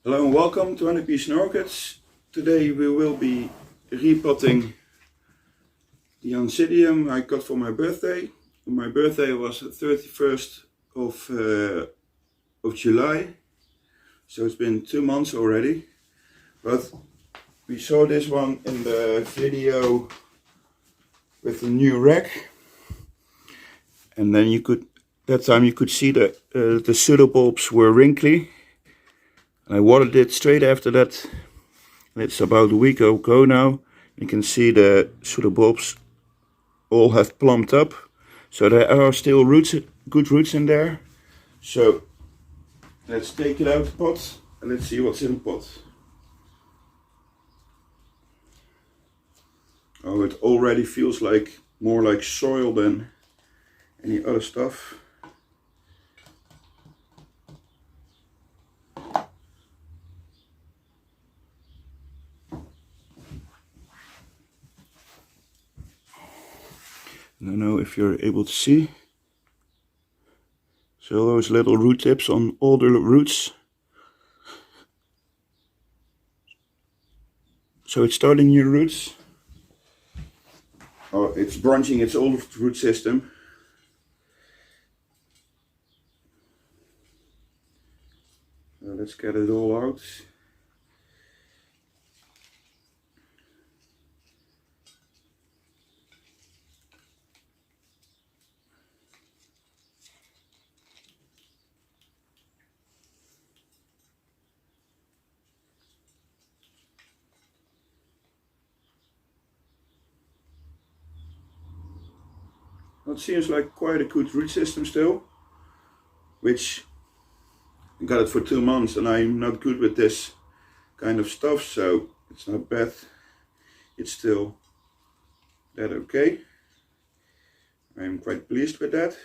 Hello and welcome to Repotting Orchids. Today we will be repotting the Oncidium I got for my birthday. My birthday was the 31st of July, so it's been 2 months already. But we saw this one in the video with the new rack, and then that time you could see that the pseudobulbs were wrinkly. I watered it straight after that, and it's about a week ago now. You can see the pseudobulbs all have plumped up, so there are still good roots in there. So let's take it out of the pot and let's see what's in the pot. Oh, it already feels like more like soil than any other stuff. I don't know if you're able to see. So those little root tips on all the roots. So it's starting new roots. Oh, it's branching its old root system. Let's get it all out. It seems like quite a good root system still, which I got it for 2 months and I'm not good with this kind of stuff, so it's not bad. It's still that okay. I'm quite pleased with that.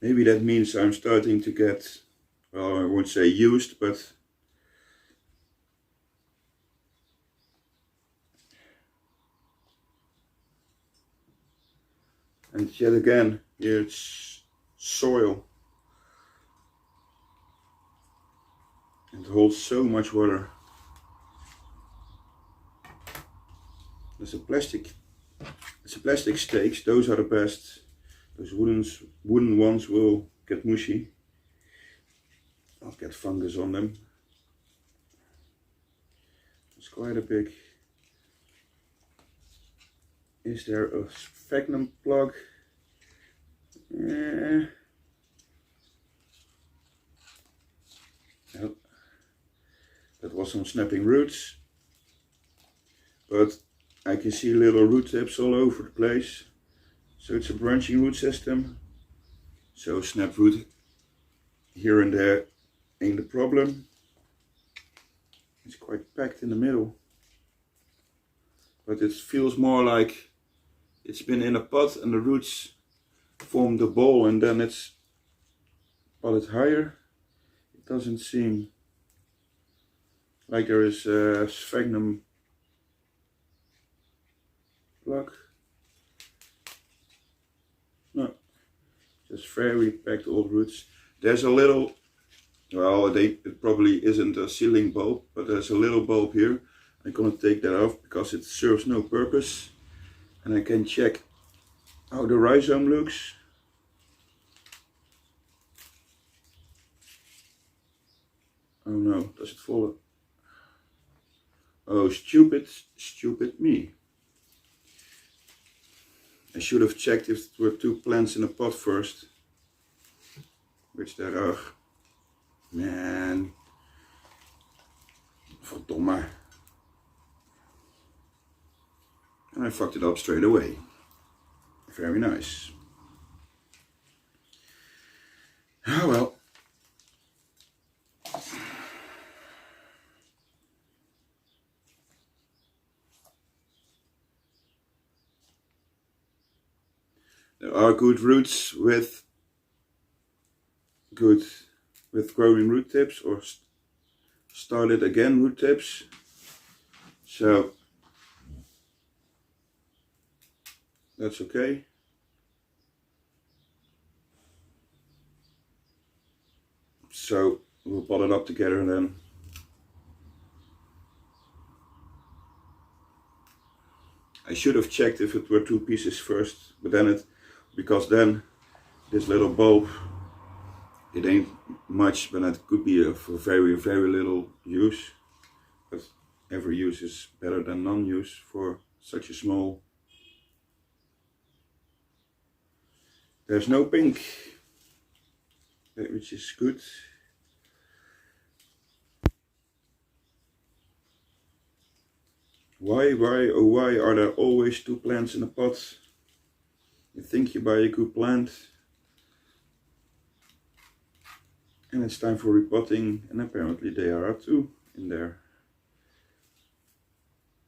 Maybe that means I'm starting to get, well, I won't say used, but and yet again, here it's soil. It holds so much water. There's a plastic stakes, those are the best. Those wooden ones will get mushy. I'll get fungus on them. It's quite a big. Is there a sphagnum plug? No. That was some snapping roots. But I can see little root tips all over the place. So it's a branching root system. So snap root here and there ain't the problem. It's quite packed in the middle. But it feels more like it's been in a pot and the roots formed a ball and then it's potted higher. It doesn't seem like there is a sphagnum plug. No, just very packed old roots. There's a little, well, it probably isn't a ceiling bulb, but there's a little bulb here. I'm gonna take that off because it serves no purpose. And I can check how the rhizome looks. Oh no, does it fall? Oh, stupid me. I should have checked if there were 2 plants in a pot first. Which there are. Man. Verdomme. And I fucked it up straight away. Very nice. Oh well. There are good roots with growing root tips or started again root tips. So that's okay. So we'll pot it up together then. I should have checked if it were 2 pieces first, but then because then this little bulb, it ain't much, but it could be for very, very little use. But every use is better than non-use for such a small. There's no pink, which is good. Why are there always 2 plants in a pot? You think you buy a good plant and it's time for repotting, and apparently there are 2 in there.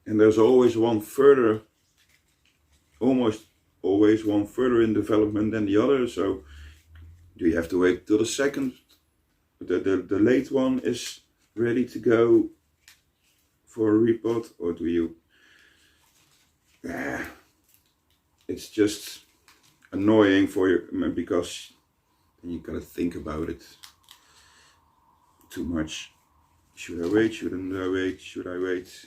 And there's always one further, almost always one further in development than the other, so do you have to wait till the second, the late one is ready to go for a repot, or do you, it's just annoying for you, because you gotta think about it too much. Should I wait, shouldn't I wait, should I wait?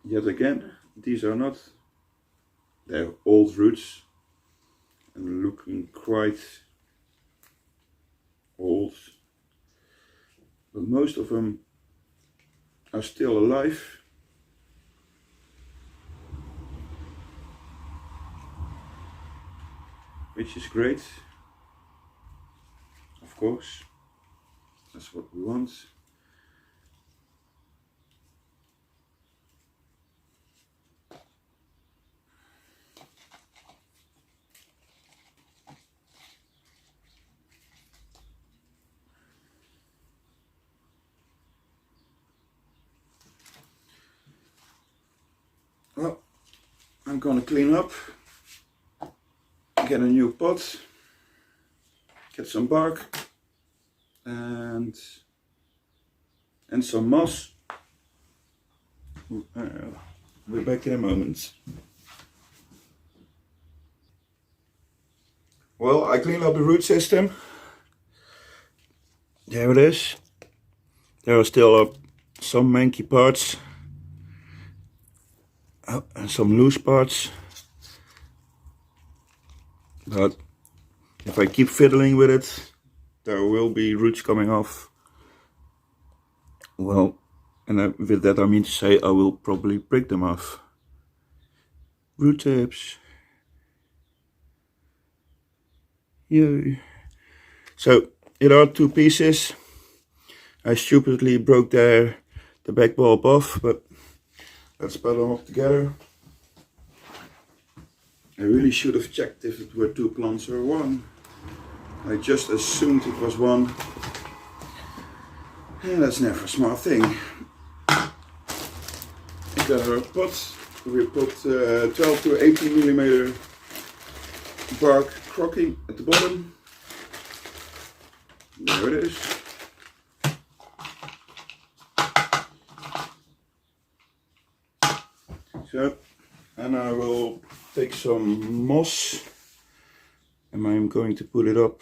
Yet again, these are not, they're old roots and looking quite old, but most of them are still alive. Which is great, of course, that's what we want. Well, I'm gonna clean up, get a new pot, get some bark and some moss. We're back in a moment. Well, I cleaned up the root system. There it is. There are still some manky parts. And some loose parts, but if I keep fiddling with it, there will be roots coming off. Well, and with that I mean to say I will probably break them off. Root tips. Yay. So it are 2 pieces. I stupidly broke the back bulb off, but let's put them up together. I really should have checked if it were 2 plants or 1. I just assumed it was 1. And that's never a smart thing. Got our pot. We put 12 to 18 millimeter bark crocking at the bottom. There it is. So, and I will take some moss, and I'm going to pull it up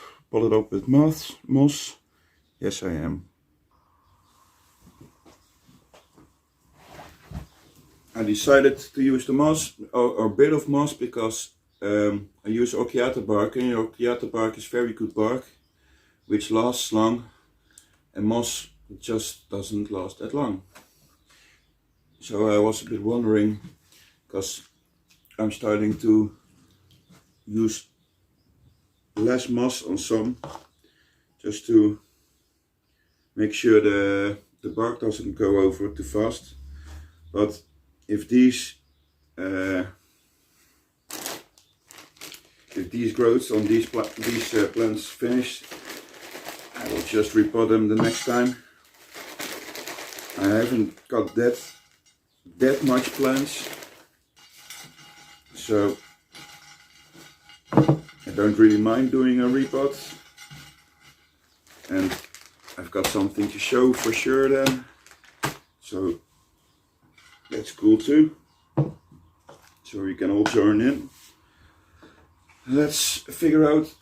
with moss. Yes, I am. I decided to use the moss, or a bit of moss, because I use orchiata bark, and orchiata bark is very good bark, which lasts long, and moss just doesn't last that long. So I was a bit wondering, because I'm starting to use less moss on some, just to make sure the bark doesn't go over too fast. But if these growths on these plants finish, I will just repot them the next time. I haven't got that much plants, so I don't really mind doing a repot, and I've got something to show for sure then, so that's cool too, so you can all join in. Let's figure out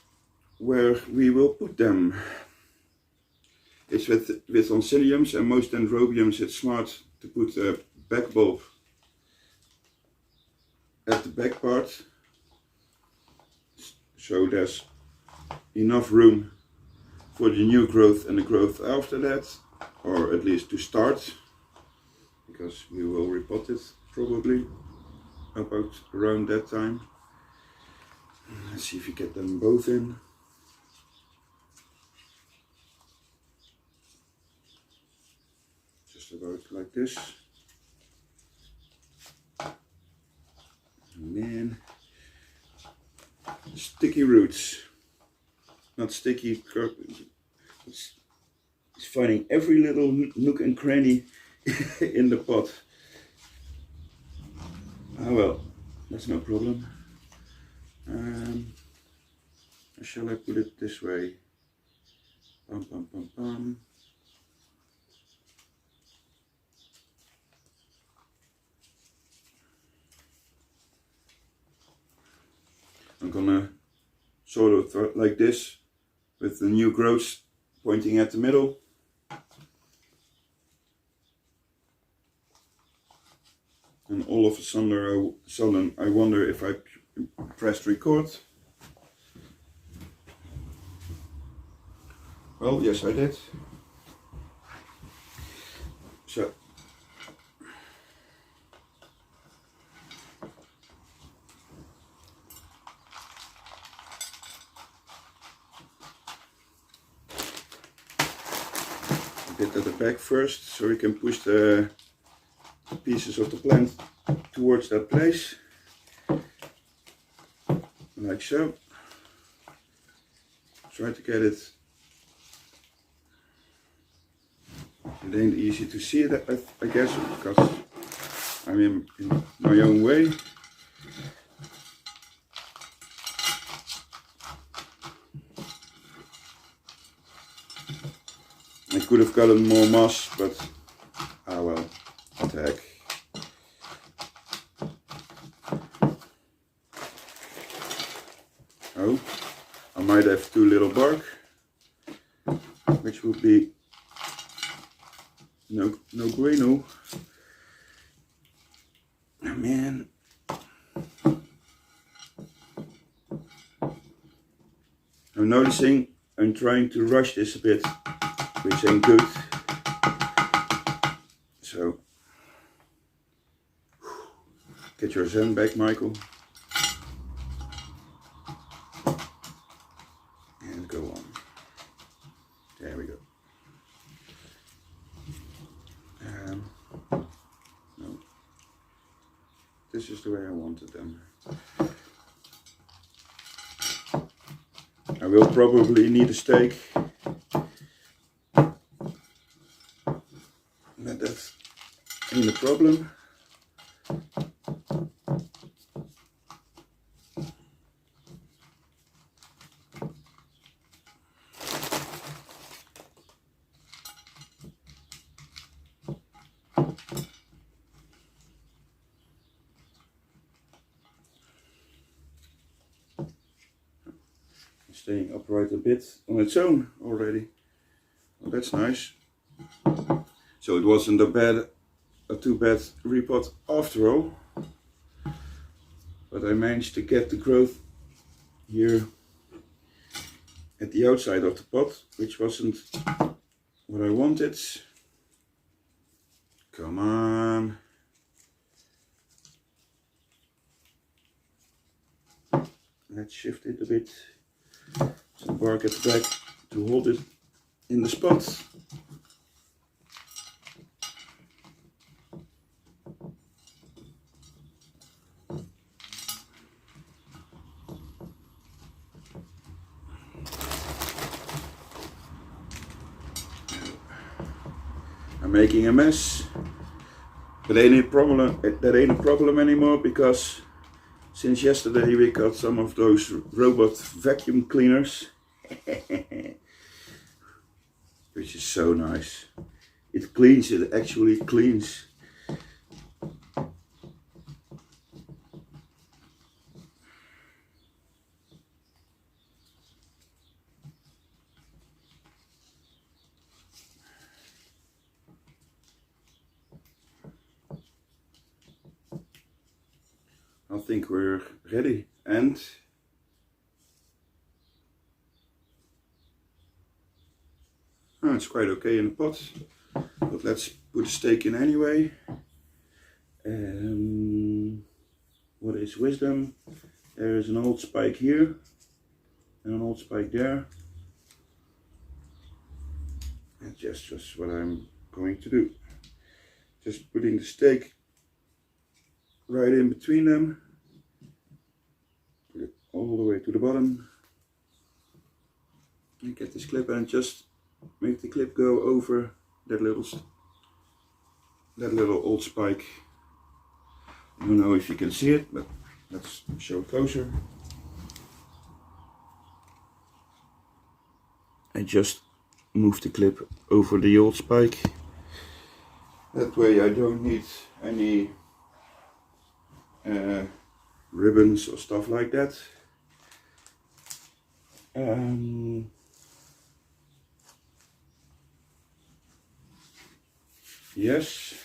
where we will put them. It's with oncidiums and most dendrobiums it's smart to put a back bulb at the back part, so there's enough room for the new growth and the growth after that, or at least to start, because we will repot it probably about around that time. Let's see if we get them both in. Just about like this. Man, sticky roots. Not sticky, it's finding every little nook and cranny in the pot. Ah well, that's no problem. Shall I put it this way? Pum, pum, pum, pum. I'm gonna sort of like this, with the new growths pointing at the middle. And all of a sudden I wonder if I pressed record. Well, yes I did. So a bit at the back first, so we can push the pieces of the plant towards that place, like so. Try to get it. It ain't easy to see that, I guess, because I'm in my own way. I could have gotten more moss, but ah well, what the heck. Oh, I might have too little bark, which would be no bueno. Oh, man. I'm noticing I'm trying to rush this a bit, which ain't good. So, get your zen back, Michael. And go on. There we go. No. This is the way I wanted them. I will probably need a stake, but that ain't a problem. Staying upright a bit on its own already. Well, that's nice. So it wasn't a too bad repot after all. But I managed to get the growth here at the outside of the pot, which wasn't what I wanted. Come on. Let's shift it a bit. Some bark at the back to hold it in the spot. I'm making a mess, but that ain't a problem anymore, because since yesterday we got some of those robot vacuum cleaners, which is so nice. It cleans, it actually cleans. I think we're ready. And it's quite okay in the pot, but let's put a stake in anyway. What is wisdom? There is an old spike here and an old spike there. And just what I'm going to do. Just putting the stake right in between them. Put it all the way to the bottom. And get this clip and just make the clip go over that little old spike. I don't know if you can see it, but let's show it closer. I just move the clip over the old spike. That way I don't need any ribbons or stuff like that. Yes.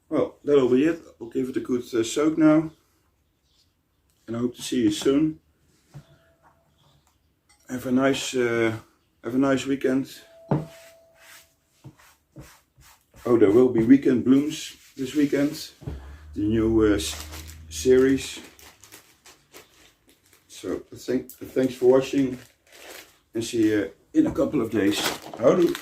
Well, that'll be it. I'll give it a good soak now. And I hope to see you soon. Have a nice weekend. Oh, there will be weekend blooms this weekend. The new series. So thanks for watching and see you in a couple of days. Houdoe.